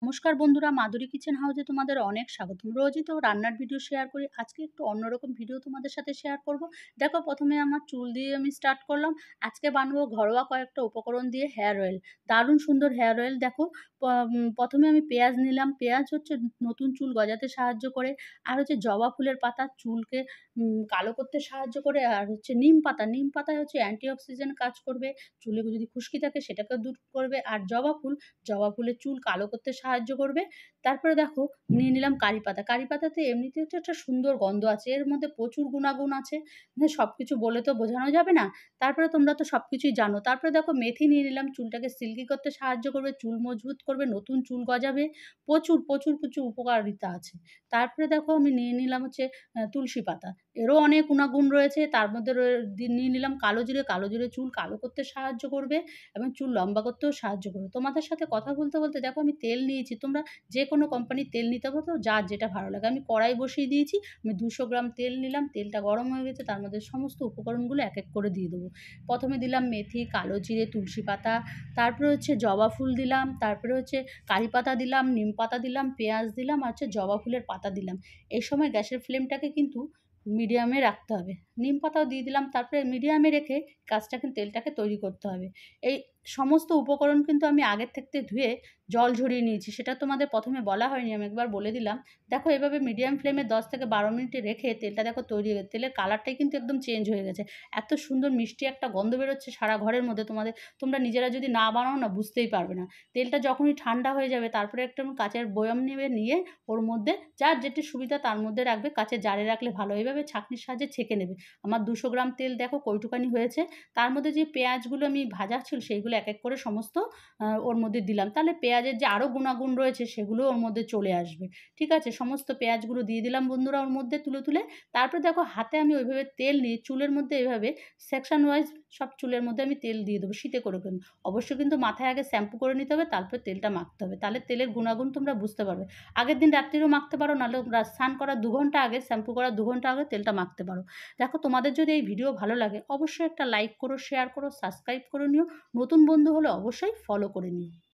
নমস্কার বন্ধুরা, মাধুরী কিচেন হাউসে তোমাদের অনেক স্বাগতম। রোজই তো রান্নার ভিডিও শেয়ার করি। আজকে একটু অন্যরকম ভিডিও তোমাদের সাথে শেয়ার করব। দেখো, প্রথমে আমার চুল দিয়ে আমি স্টার্ট করলাম। আজকে বানাবো ঘরোয়া কয়েকটা উপকরণ দিয়ে হেয়ার অয়েল। দারুণ সুন্দর হেয়ার অয়েল। দেখো, প্রথমে আমি পেঁয়াজ নিলাম। পেঁয়াজ হচ্ছে নতুন চুল গজাতে সাহায্য করে। আর হচ্ছে জবা ফুলের পাতা চুলকে কালো করতে সাহায্য করে। আর হচ্ছে নিম পাতা। নিম পাতায় হচ্ছে অ্যান্টিঅক্সিডেন্ট কাজ করবে। চুলে যদি খুশকি থাকে সেটাকেও দূর করবে। আর জবা ফুলের চুল কালো করতে সাহায্য করবে। তারপরে দেখো, নিয়ে নিলাম কারি পাতা। কারি পাতাতে এমনিতেও তো একটা সুন্দর গন্ধ আছে। এর মধ্যে প্রচুর গুণাগুণ আছে। সবকিছু বলে তো বোঝানো যাবে না। তারপরে তোমরা তো সবকিছুই জানো। তারপরে দেখো, মেথি নিয়ে নিলাম। চুলটাকে সিল্কি করতে সাহায্য করবে, চুল মজবুত করবে, নতুন চুল গজাবে। প্রচুর, প্রচুর কিছু উপকারিতা আছে। তারপরে দেখো, আমি নিয়ে নিলাম হচ্ছে তুলসী পাতা। এরও অনেক গুণাগুণ রয়েছে। তার মধ্যে নিয়ে নিলাম কালো জিরে। কালো জিরে চুল কালো করতে সাহায্য করবে এবং চুল লম্বা করতেও সাহায্য করবে। তোমাদের সাথে কথা বলতে বলতে দেখো, আমি তেল নিয়েছি। তোমরা যে কোনো কোম্পানির তেল নিতে পারো, যার যেটা ভালো লাগে। আমি কড়াই বসিয়ে দিয়েছি। আমি 200 গ্রাম তেল নিলাম। তেলটা গরম হয়ে গেছে। তার মধ্যে সমস্ত উপকরণগুলো এক এক করে দিয়ে দেবো। প্রথমে দিলাম মেথি, কালো জিরে, তুলসী পাতা। তারপরে হচ্ছে জবা ফুল দিলাম। তারপরে হচ্ছে কারি পাতা দিলাম, নিম পাতা দিলাম, পেঁয়াজ দিলাম, আর হচ্ছে জবা ফুলের পাতা দিলাম। এই সময় গ্যাসের ফ্লেমটাকে কিন্তু মিডিয়ামে রাখতে হবে। নিম পাতাও দিয়ে দিলাম। তারপরে মিডিয়ামে রেখে তেলটাকে তৈরি করতে হবে। এই সমস্ত উপকরণ কিন্তু আমি আগের থাকতে ধুয়ে জল ঝরিয়ে নিয়েছি। সেটা তোমাদের প্রথমে বলা হয়নি, আমি একবার বলে দিলাম। দেখো, এভাবে মিডিয়াম ফ্লেমে 10 থেকে 12 মিনিট রেখে তেলটা দেখো তৈরি হয়ে গেছে। তেলের কালারটাই কিন্তু একদম চেঞ্জ হয়ে গেছে। এত সুন্দর মিষ্টি একটা গন্ধ বেরোচ্ছে সারা ঘরের মধ্যে। তোমরা নিজেরা যদি না বানাও না, বুঝতেই পারবে না। তেলটা যখনই ঠান্ডা হয়ে যাবে, তারপরে একটা কাঁচের বয়াম নিয়ে ওর মধ্যে যার যেটি সুবিধা তার মধ্যে রাখবে। কাঁচের জারে রাখলে ভালো। এইভাবে ছাঁকনির সাহায্যে ছেঁকে নেবে। আমার 200 গ্রাম তেল দেখো কইটুকানি হয়েছে। তার মধ্যে যে পেঁয়াজগুলো আমি ভাজা ছিল সেইগুলো এক এক করে সমস্ত ওর মধ্যে দিলাম। তাহলে পেঁয়াজের যে আরও গুণাগুণ রয়েছে সেগুলো ওর মধ্যে চলে আসবে। ঠিক আছে, সমস্ত পেঁয়াজগুলো দিয়ে দিলাম বন্ধুরা ওর মধ্যে তুলে তুলে। তারপরে দেখো, হাতে আমি ওইভাবে তেল নিয়ে চুলের মধ্যে এভাবে সেকশন ওয়াইজ সব চুলের মধ্যে আমি তেল দিয়ে দেবো শীতে করে। কিন্তু অবশ্যই কিন্তু মাথায় আগে শ্যাম্পু করে নিতে হবে, তারপরে তেলটা মাখতে হবে। তাহলে তেলের গুণাগুণ তোমরা বুঝতে পারবে। আগের দিন রাত্রিরেও মাখতে পারো, নাহলে স্নান করার 2 ঘন্টা আগে, শ্যাম্পু করার 2 ঘন্টা আগে তেলটা মাখতে পারো। দেখো, তোমাদের যদি এই ভিডিও ভালো লাগে অবশ্যই একটা লাইক করো, শেয়ার করো, সাবস্ক্রাইব করে নিও। নতুন বন্ধু হলে অবশ্যই ফলো করে নিও।